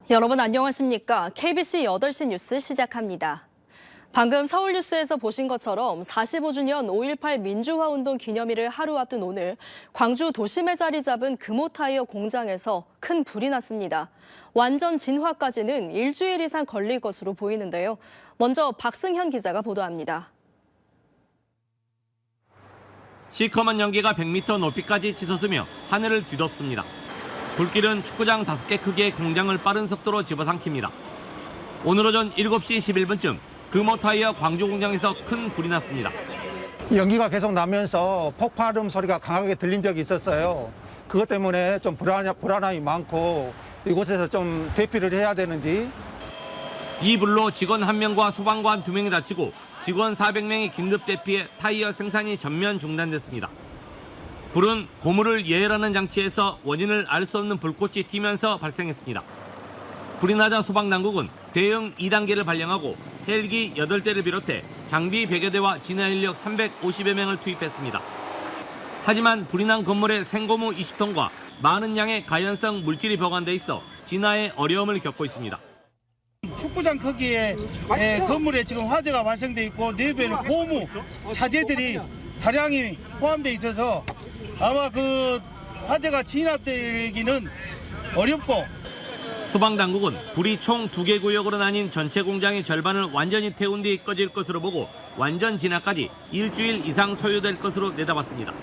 여러분 안녕하십니까? KBC 8시 뉴스 시작합니다. 방금 서울 뉴스에서 보신 것처럼 45주년 5.18 민주화운동 기념일을 하루 앞둔 오늘 광주 도심에 자리 잡은 금호타이어 공장에서 큰 불이 났습니다. 완전 진화까지는 일주일 이상 걸릴 것으로 보이는데요. 먼저 박승현 기자가 보도합니다. 시커먼 연기가 100m 높이까지 치솟으며 하늘을 뒤덮습니다. 불길은 축구장 5개 크기의 공장을 빠른 속도로 집어삼킵니다. 오늘 오전 7시 11분쯤 금호타이어 광주 공장에서 큰 불이 났습니다. 연기가 계속 나면서 폭발음 소리가 강하게 들린 적이 있었어요. 그것 때문에 좀 불안함이 많고 이곳에서 좀 대피를 해야 되는지. 이 불로 직원 1명과 소방관 2명이 다치고 직원 400명이 긴급 대피해 타이어 생산이 전면 중단됐습니다. 불은 고무를 예열하는 장치에서 원인을 알 수 없는 불꽃이 튀면서 발생했습니다. 불이 나자 소방당국은 대응 2단계를 발령하고 헬기 8대를 비롯해 장비 100여 대와 진화 인력 350여 명을 투입했습니다. 하지만 불이 난 건물에 생고무 20톤과 많은 양의 가연성 물질이 보관돼 있어 진화에 어려움을 겪고 있습니다. 축구장 크기의 건물에 지금 화재가 발생돼 있고 내부에는 고무 사재들이 다량이 포함되어 있어서 아마 그 화재가 진압되기는 어렵고. 소방당국은 불이 총 2개 구역으로 나뉜 전체 공장의 절반을 완전히 태운 뒤 꺼질 것으로 보고 완전 진화까지 일주일 이상 소요될 것으로 내다봤습니다.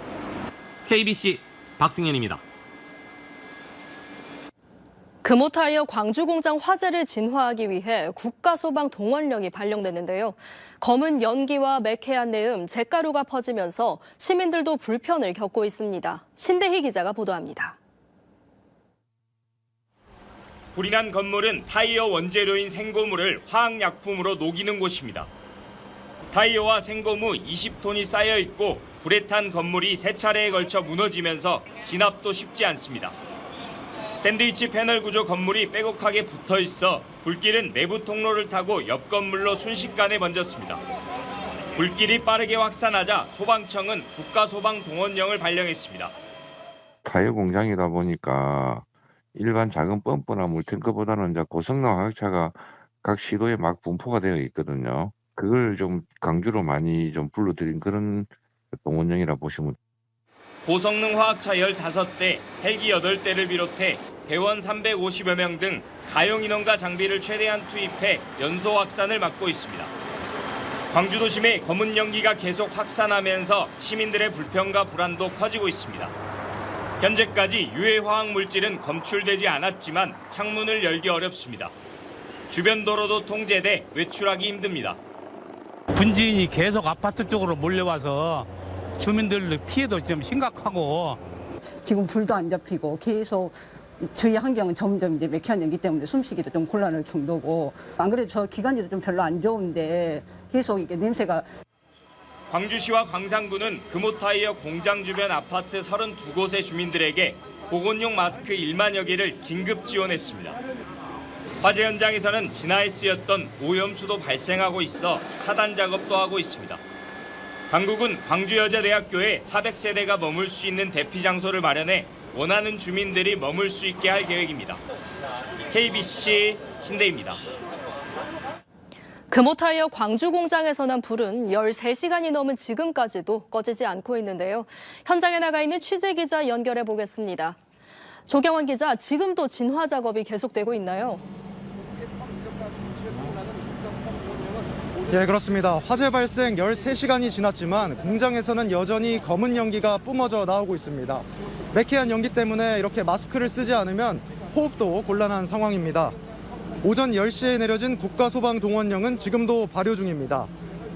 KBC 박승현입니다. 금호타이어 광주 공장 화재를 진화하기 위해 국가소방동원령이 발령됐는데요. 검은 연기와 매캐한 내음, 잿가루가 퍼지면서 시민들도 불편을 겪고 있습니다. 신대희 기자가 보도합니다. 불이 난 건물은 타이어 원재료인 생고무를 화학약품으로 녹이는 곳입니다. 타이어와 생고무 20톤이 쌓여 있고 불에 탄 건물이 3차례에 걸쳐 무너지면서 진압도 쉽지 않습니다. 샌드위치 패널 구조 건물이 빼곡하게 붙어 있어 불길은 내부 통로를 타고 옆 건물로 순식간에 번졌습니다. 불길이 빠르게 확산하자 소방청은 국가소방동원령을 발령했습니다. 타이어 공장이다 보니까 일반 작은 펌프나 물탱크보다는 이제 고성능 화학차가 각 시도에 막 분포가 되어 있거든요. 그걸 좀 강주로 많이 좀 불러들인 그런 동원령이라 보시면. 고성능 화학차 15대, 헬기 8대를 비롯해 대원 350여 명 등 가용 인원과 장비를 최대한 투입해 연소 확산을 막고 있습니다. 광주 도심에 검은 연기가 계속 확산하면서 시민들의 불편과 불안도 커지고 있습니다. 현재까지 유해 화학 물질은 검출되지 않았지만 창문을 열기 어렵습니다. 주변 도로도 통제돼 외출하기 힘듭니다. 분진이 계속 아파트 쪽으로 몰려와서 주민들 피해도 좀 심각하고. 지금 불도 안 잡히고 계속 주위 환경은 점점 이제 매캐한 연기 때문에 숨쉬기도 좀 곤란할 정도고, 안 그래도 저 기관지도 좀 별로 안 좋은데 계속 이게 냄새가. 광주시와 광산구는 금호타이어 공장 주변 아파트 32곳의 주민들에게 보건용 마스크 1만여 개를 긴급 지원했습니다. 화재 현장에서는 진화에 쓰였던 오염수도 발생하고 있어 차단 작업도 하고 있습니다. 당국은 광주여자대학교에 400세대가 머물 수 있는 대피 장소를 마련해 원하는 주민들이 머물 수 있게 할 계획입니다. KBC 신대입니다. 금호타이어 광주 공장에서 난 불은 13시간이 넘은 지금까지도 꺼지지 않고 있는데요. 현장에 나가 있는 취재기자 연결해 보겠습니다. 조경원 기자, 지금도 진화 작업이 계속되고 있나요? 네, 그렇습니다. 화재 발생 13시간이 지났지만 공장에서는 여전히 검은 연기가 뿜어져 나오고 있습니다. 매캐한 연기 때문에 이렇게 마스크를 쓰지 않으면 호흡도 곤란한 상황입니다. 오전 10시에 내려진 국가소방동원령은 지금도 발효 중입니다.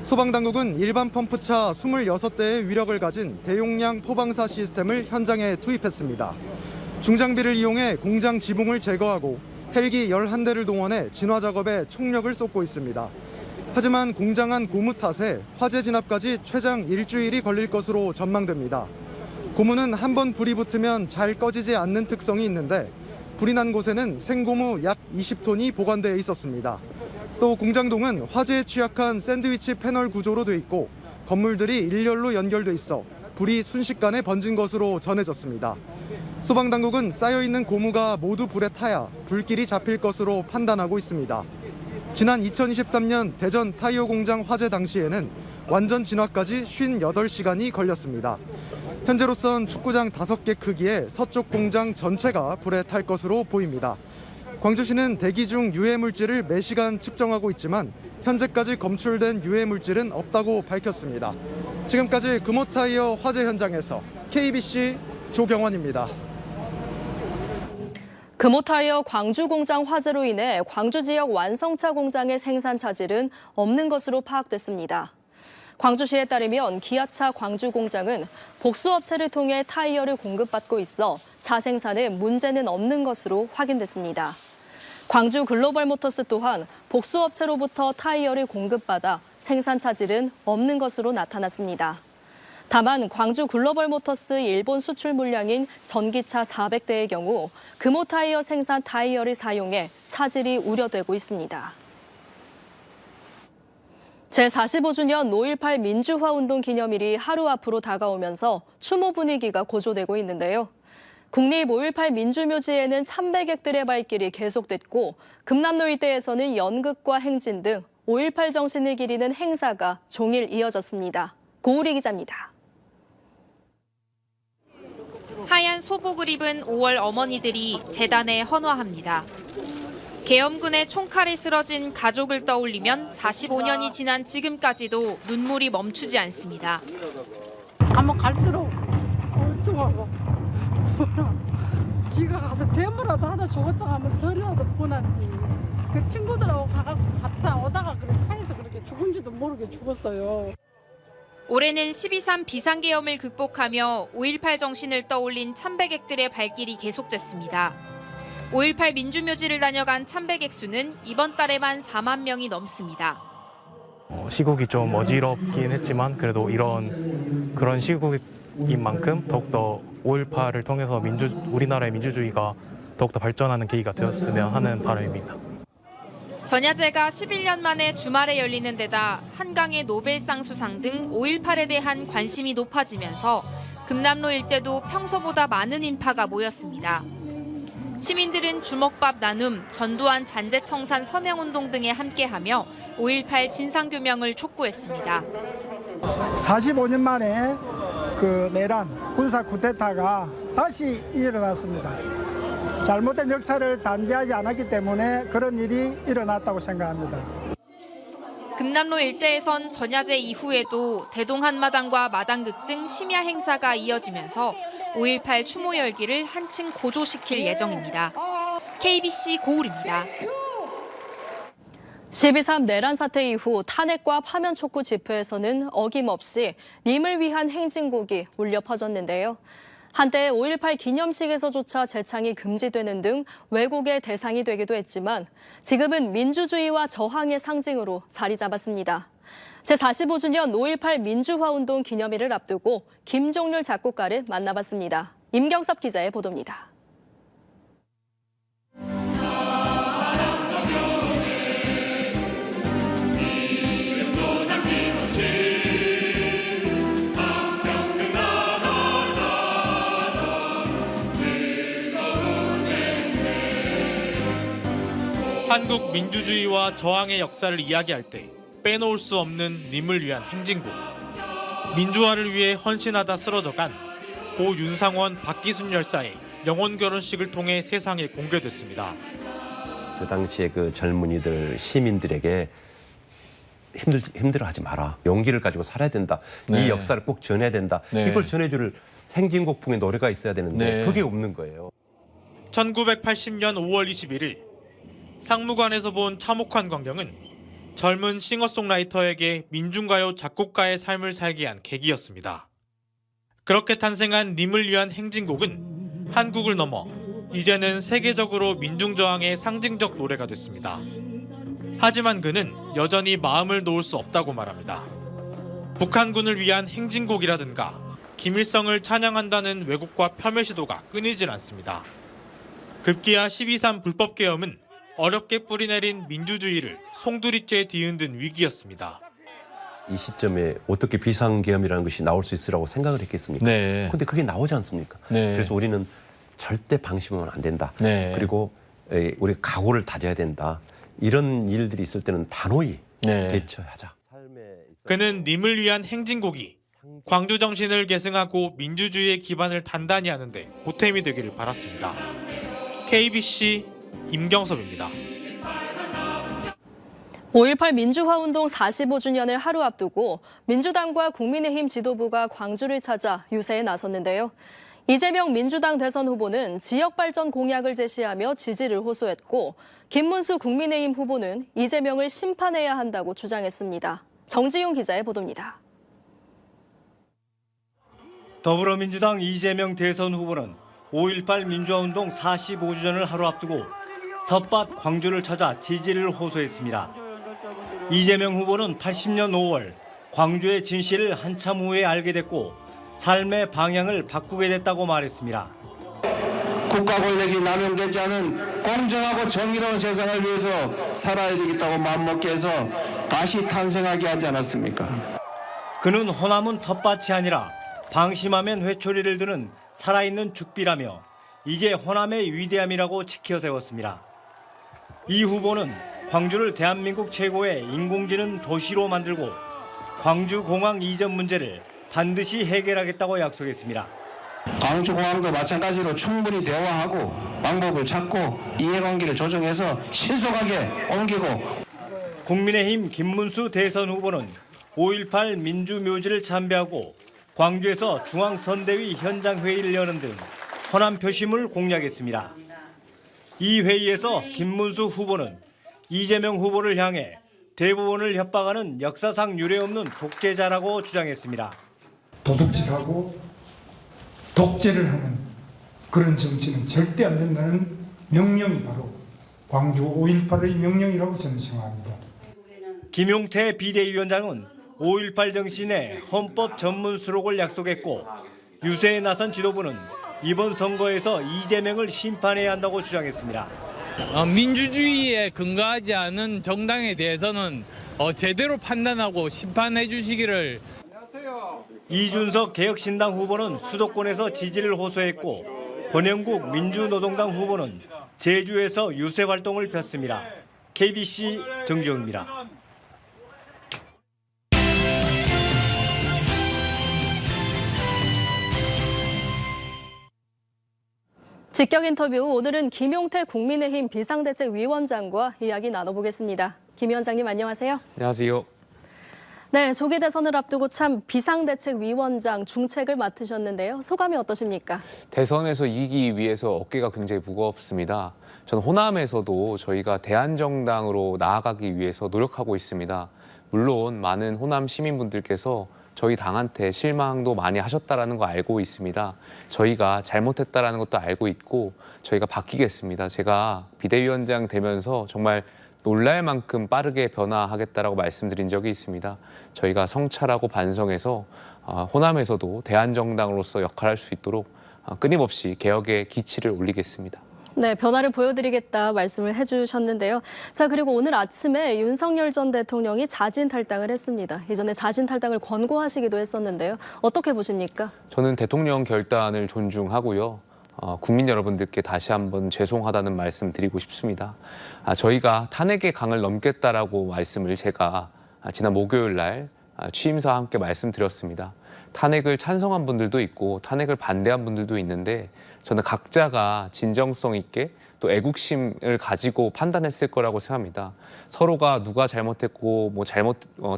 소방당국은 일반 펌프차 26대의 위력을 가진 대용량 포방사 시스템을 현장에 투입했습니다. 중장비를 이용해 공장 지붕을 제거하고 헬기 11대를 동원해 진화 작업에 총력을 쏟고 있습니다. 하지만 공장 안 고무 탓에 화재 진압까지 최장 일주일이 걸릴 것으로 전망됩니다. 고무는 한번 불이 붙으면 잘 꺼지지 않는 특성이 있는데 불이 난 곳에는 생고무 약 20톤이 보관되어 있었습니다. 또 공장동은 화재에 취약한 샌드위치 패널 구조로 돼 있고 건물들이 일렬로 연결돼 있어 불이 순식간에 번진 것으로 전해졌습니다. 소방당국은 쌓여있는 고무가 모두 불에 타야 불길이 잡힐 것으로 판단하고 있습니다. 지난 2023년 대전 타이어 공장 화재 당시에는 완전 진화까지 58시간이 걸렸습니다. 현재로선 축구장 5개 크기의 서쪽 공장 전체가 불에 탈 것으로 보입니다. 광주시는 대기 중 유해 물질을 매시간 측정하고 있지만 현재까지 검출된 유해 물질은 없다고 밝혔습니다. 지금까지 금호타이어 화재 현장에서 KBC 조경원입니다. 금호타이어 광주 공장 화재로 인해 광주 지역 완성차 공장의 생산 차질은 없는 것으로 파악됐습니다. 광주시에 따르면 기아차 광주 공장은 복수업체를 통해 타이어를 공급받고 있어 차 생산에 문제는 없는 것으로 확인됐습니다. 광주 글로벌 모터스 또한 복수업체로부터 타이어를 공급받아 생산 차질은 없는 것으로 나타났습니다. 다만 광주 글로벌 모터스 일본 수출 물량인 전기차 400대의 경우 금호타이어 생산 타이어를 사용해 차질이 우려되고 있습니다. 제45주년 5.18 민주화 운동 기념일이 하루 앞으로 다가오면서 추모 분위기가 고조되고 있는데요. 국립 5.18 민주묘지에는 참배객들의 발길이 계속됐고 금남로 일대에서는 연극과 행진 등 5.18 정신을 기리는 행사가 종일 이어졌습니다. 고우리 기자입니다. 하얀 소복을 입은 5월 어머니들이 재단에 헌화합니다. 계엄군의 총칼에 쓰러진 가족을 떠올리면 45년이 지난 지금까지도 눈물이 멈추지 않습니다. 가면 갈수록 엉뚱하고 지가 가서 대모라도 하다 죽었다 하면 덜이라도 분한디 그 친구들하고 갔다 오다가 그래 차에서 그렇게 죽은지도 모르게 죽었어요. 올해는 12.3 비상계엄을 극복하며 5.18 정신을 떠올린 참배객들의 발길이 계속됐습니다. 5.18 민주묘지를 다녀간 참배객 수는 이번 달에만 4만 명이 넘습니다. 시국이 좀 어지럽긴 했지만 그래도 그런 시국인 만큼 더욱더 5.18을 통해서 우리나라의 민주주의가 더욱더 발전하는 계기가 되었으면 하는 바람입니다. 전야제가 11년 만에 주말에 열리는 데다 한강의 노벨상 수상 등 5.18에 대한 관심이 높아지면서 금남로 일대도 평소보다 많은 인파가 모였습니다. 시민들은 주먹밥 나눔, 전두환 잔재청산 서명운동 등에 함께하며 5.18 진상규명을 촉구했습니다. 45년 만에 그 내란, 군사 쿠데타가 다시 일어났습니다. 잘못된 역사를 단죄하지 않았기 때문에 그런 일이 일어났다고 생각합니다. 금남로 일대에선 전야제 이후에도 대동 한마당과 마당극 등 심야 행사가 이어지면서 5.18 추모 열기를 한층 고조시킬 예정입니다. KBC 고울입니다. 12.3 내란 사태 이후 탄핵과 파면 촉구 집회에서는 어김없이 님을 위한 행진곡이 울려 퍼졌는데요. 한때 5.18 기념식에서조차 재창이 금지되는 등 왜곡의 대상이 되기도 했지만 지금은 민주주의와 저항의 상징으로 자리 잡았습니다. 제45주년 5.18 민주화운동 기념일을 앞두고 김종률 작곡가를 만나봤습니다. 임경섭 기자의 보도입니다. 한국 민주주의와 저항의 역사를 이야기할 때 빼놓을 수 없는 님을 위한 행진곡. 민주화를 위해 헌신하다 쓰러져간 고 윤상원 박기순 열사의 영혼 결혼식을 통해 세상에 공개됐습니다. 그 당시에 그 젊은이들, 시민들에게 힘들어하지 마라. 용기를 가지고 살아야 된다. 이 역사를 꼭 전해야 된다. 이걸 전해줄 행진곡풍의 노래가 있어야 되는데 그게 없는 거예요. 1980년 5월 21일 상무관에서 본 참혹한 광경은 젊은 싱어송라이터에게 민중가요 작곡가의 삶을 살게 한 계기였습니다. 그렇게 탄생한 님을 위한 행진곡은 한국을 넘어 이제는 세계적으로 민중저항의 상징적 노래가 됐습니다. 하지만 그는 여전히 마음을 놓을 수 없다고 말합니다. 북한군을 위한 행진곡이라든가 김일성을 찬양한다는 왜곡과 폄훼 시도가 끊이질 않습니다. 급기야 12.3 불법계엄은 어렵게 뿌리내린 민주주의를 송두리째 뒤흔든 위기였습니다. 이 시점에 어떻게 비상계엄이라는 것이 나올 수 있으라고 생각을 했겠습니까? 근데 그게 나오지 않습니까? 그래서 우리는 절대 방심하면 안 된다. 네. 그리고 우리 각오를 다져야 된다. 이런 일들이 있을 때는 단호히 대처하자. 그는 님을 위한 행진곡이 광주 정신을 계승하고 민주주의의 기반을 단단히 하는데 보탬이 되기를 바랐습니다. KBC 임경섭입니다. 5.18 민주화운동 45주년을 하루 앞두고 민주당과 국민의힘 지도부가 광주를 찾아 유세에 나섰는데요. 이재명 민주당 대선 후보는 지역 발전 공약을 제시하며 지지를 호소했고 김문수 국민의힘 후보는 이재명을 심판해야 한다고 주장했습니다. 정지용 기자의 보도입니다. 더불어민주당 이재명 대선 후보는 5.18 민주화운동 45주년을 하루 앞두고 텃밭 광주를 찾아 지지를 호소했습니다. 이재명 후보는 80년 5월 광주의 진실을 한참 후에 알게 됐고 삶의 방향을 바꾸게 됐다고 말했습니다. 국가 권력이 남용되지 않은 공정하고 정의로운 세상을 위해서 살아야 되겠다고 마음먹게 해서 다시 탄생하게 하지 않았습니까? 그는 호남은 텃밭이 아니라 방심하면 회초리를 드는 살아있는 죽비라며 이게 호남의 위대함이라고 지켜 세웠습니다. 이 후보는 광주를 대한민국 최고의 인공지능 도시로 만들고 광주공항 이전 문제를 반드시 해결하겠다고 약속했습니다. 광주공항도 마찬가지로 충분히 대화하고 방법을 찾고 이해관계를 조정해서 신속하게 옮기고. 국민의힘 김문수 대선 후보는 5.18 민주묘지를 참배하고 광주에서 중앙선대위 현장회의를 여는 등 호남 표심을 공략했습니다. 이 회의에서 김문수 후보는 이재명 후보를 향해 대법원을 협박하는 역사상 유례없는 독재자라고 주장했습니다. 도둑질하고 독재를 하는 그런 정치는 절대 안 된다는 명령이 바로 광주 5.18의 명령이라고 저는 생각합니다. 김용태 비대위원장은 5.18 정신의 헌법 전문 수록을 약속했고 유세에 나선 지도부는 이번 선거에서 이재명을 심판해야 한다고 주장했습니다. 민주주의에 근거하지 않은 정당에 대해서는 제대로 판단하고 심판해 주시기를. 이준석 개혁신당 후보는 수도권에서 지지를 호소했고 권영국 민주노동당 후보는 제주에서 유세 활동을 폈습니다. KBC 정지용입니다. 직격 인터뷰, 오늘은 김용태 국민의힘 비상대책위원장과 이야기 나눠보겠습니다. 김 위원장님 안녕하세요. 안녕하세요. 네, 조기 대선을 앞두고 참 비상대책위원장 중책을 맡으셨는데요. 소감이 어떠십니까? 대선에서 이기기 위해서 어깨가 굉장히 무겁습니다. 저는 호남에서도 저희가 대한정당으로 나아가기 위해서 노력하고 있습니다. 물론 많은 호남 시민분들께서 저희 당한테 실망도 많이 하셨다라는 거 알고 있습니다. 저희가 잘못했다라는 것도 알고 있고 저희가 바뀌겠습니다. 제가 비대위원장 되면서 정말 놀랄 만큼 빠르게 변화하겠다라고 말씀드린 적이 있습니다. 저희가 성찰하고 반성해서 호남에서도 대한정당으로서 역할할 수 있도록 끊임없이 개혁의 기치를 올리겠습니다. 네, 변화를 보여드리겠다 말씀을 해주셨는데요. 자, 그리고 오늘 아침에 윤석열 전 대통령이 자진 탈당을 했습니다. 이전에 자진 탈당을 권고하시기도 했었는데요. 어떻게 보십니까? 저는 대통령 결단을 존중하고요. 국민 여러분들께 다시 한번 죄송하다는 말씀 드리고 싶습니다. 저희가 탄핵의 강을 넘겠다라고 말씀을 제가 지난 목요일 날 취임사와 함께 말씀드렸습니다. 탄핵을 찬성한 분들도 있고 탄핵을 반대한 분들도 있는데 저는 각자가 진정성 있게 또 애국심을 가지고 판단했을 거라고 생각합니다. 서로가 누가 잘못했고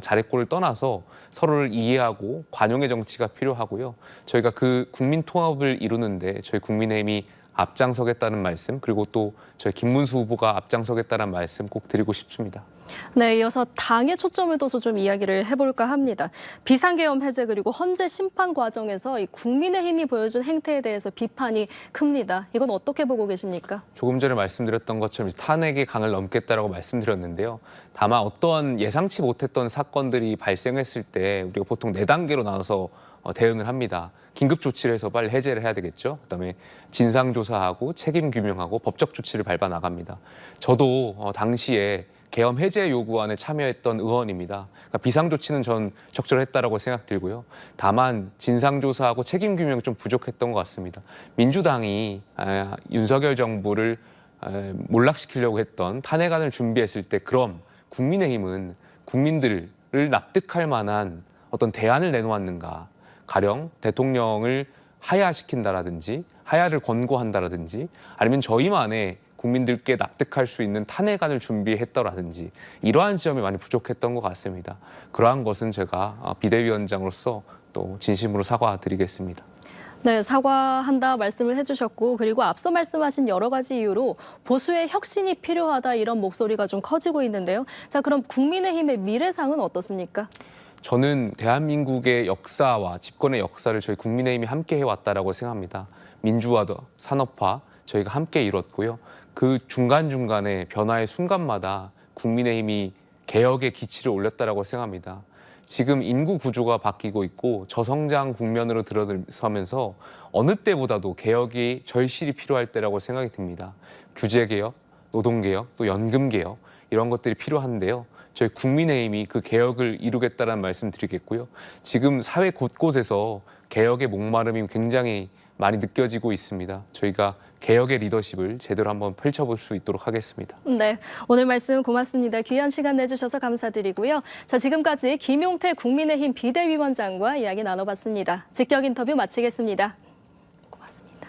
잘했고를 떠나서 서로를 이해하고 관용의 정치가 필요하고요. 저희가 그 국민 통합을 이루는데 저희 국민의힘이 앞장서겠다는 말씀, 그리고 또 저희 김문수 후보가 앞장서겠다는 말씀 꼭 드리고 싶습니다. 네, 이어서 당에 초점을 둬서 좀 이야기를 해볼까 합니다. 비상계엄 해제 그리고 헌재 심판 과정에서 이 국민의힘이 보여준 행태에 대해서 비판이 큽니다. 이건 어떻게 보고 계십니까? 조금 전에 말씀드렸던 것처럼 탄핵의 강을 넘겠다라고 말씀드렸는데요. 다만 어떤 예상치 못했던 사건들이 발생했을 때 우리가 보통 4단계로 나눠서 대응을 합니다. 긴급 조치를 해서 빨리 해제를 해야 되겠죠. 그다음에 진상조사하고 책임 규명하고 법적 조치를 밟아 나갑니다. 저도 당시에 계엄 해제 요구안에 참여했던 의원입니다. 그러니까 비상조치는 전 적절했다라고 생각 들고요. 다만 진상조사하고 책임규명 좀 부족했던 것 같습니다. 민주당이 윤석열 정부를 몰락시키려고 했던 탄핵안을 준비했을 때 그럼 국민의힘은 국민들을 납득할 만한 어떤 대안을 내놓았는가. 가령 대통령을 하야시킨다라든지 하야를 권고한다라든지 아니면 저희만의 국민들께 납득할 수 있는 탄핵안을 준비했더라든지 이러한 지점이 많이 부족했던 것 같습니다. 그러한 것은 제가 비대위원장으로서 또 진심으로 사과드리겠습니다. 네, 사과한다 말씀을 해주셨고 그리고 앞서 말씀하신 여러 가지 이유로 보수의 혁신이 필요하다 이런 목소리가 좀 커지고 있는데요. 자, 그럼 국민의힘의 미래상은 어떻습니까? 저는 대한민국의 역사와 집권의 역사를 저희 국민의힘이 함께 해왔다라고 생각합니다. 민주화도 산업화 저희가 함께 이뤘고요. 그 중간중간에 변화의 순간마다 국민의힘이 개혁의 기치를 올렸다라고 생각합니다. 지금 인구 구조가 바뀌고 있고 저성장 국면으로 들어서면서 어느 때보다도 개혁이 절실히 필요할 때라고 생각이 듭니다. 규제개혁, 노동개혁, 또 연금개혁 이런 것들이 필요한데요. 저희 국민의힘이 그 개혁을 이루겠다는 말씀 드리겠고요. 지금 사회 곳곳에서 개혁의 목마름이 굉장히 많이 느껴지고 있습니다. 저희가 개혁의 리더십을 제대로 한번 펼쳐볼 수 있도록 하겠습니다. 네, 오늘 말씀 고맙습니다. 귀한 시간 내주셔서 감사드리고요. 자, 지금까지 김용태 국민의힘 비대위원장과 이야기 나눠봤습니다. 직격 인터뷰 마치겠습니다. 고맙습니다.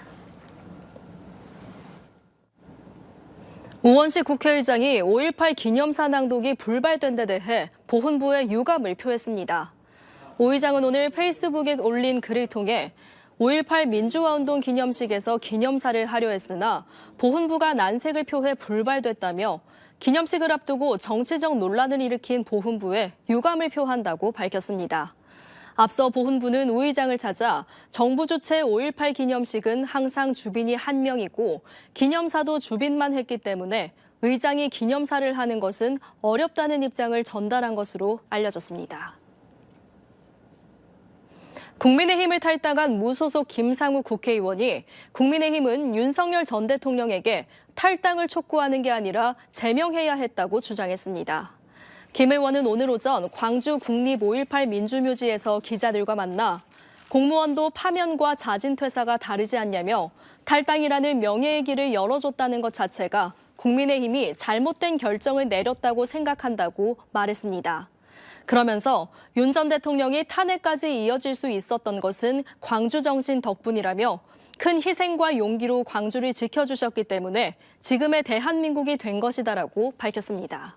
우원식 국회의장이 5.18 기념사 낭독이 불발된 데 대해 보훈부에 유감을 표했습니다. 오 의장은 오늘 페이스북에 올린 글을 통해 5.18 민주화운동 기념식에서 기념사를 하려 했으나 보훈부가 난색을 표해 불발됐다며 기념식을 앞두고 정치적 논란을 일으킨 보훈부에 유감을 표한다고 밝혔습니다. 앞서 보훈부는 우 의장을 찾아 정부 주최 5.18 기념식은 항상 주빈이 1명이고 기념사도 주빈만 했기 때문에 의장이 기념사를 하는 것은 어렵다는 입장을 전달한 것으로 알려졌습니다. 국민의힘을 탈당한 무소속 김상우 국회의원이 국민의힘은 윤석열 전 대통령에게 탈당을 촉구하는 게 아니라 제명해야 했다고 주장했습니다. 김 의원은 오늘 오전 광주 국립 5.18 민주묘지에서 기자들과 만나 공무원도 파면과 자진 퇴사가 다르지 않냐며 탈당이라는 명예의 길을 열어줬다는 것 자체가 국민의힘이 잘못된 결정을 내렸다고 생각한다고 말했습니다. 그러면서 윤 전 대통령이 탄핵까지 이어질 수 있었던 것은 광주 정신 덕분이라며 큰 희생과 용기로 광주를 지켜주셨기 때문에 지금의 대한민국이 된 것이다라고 밝혔습니다.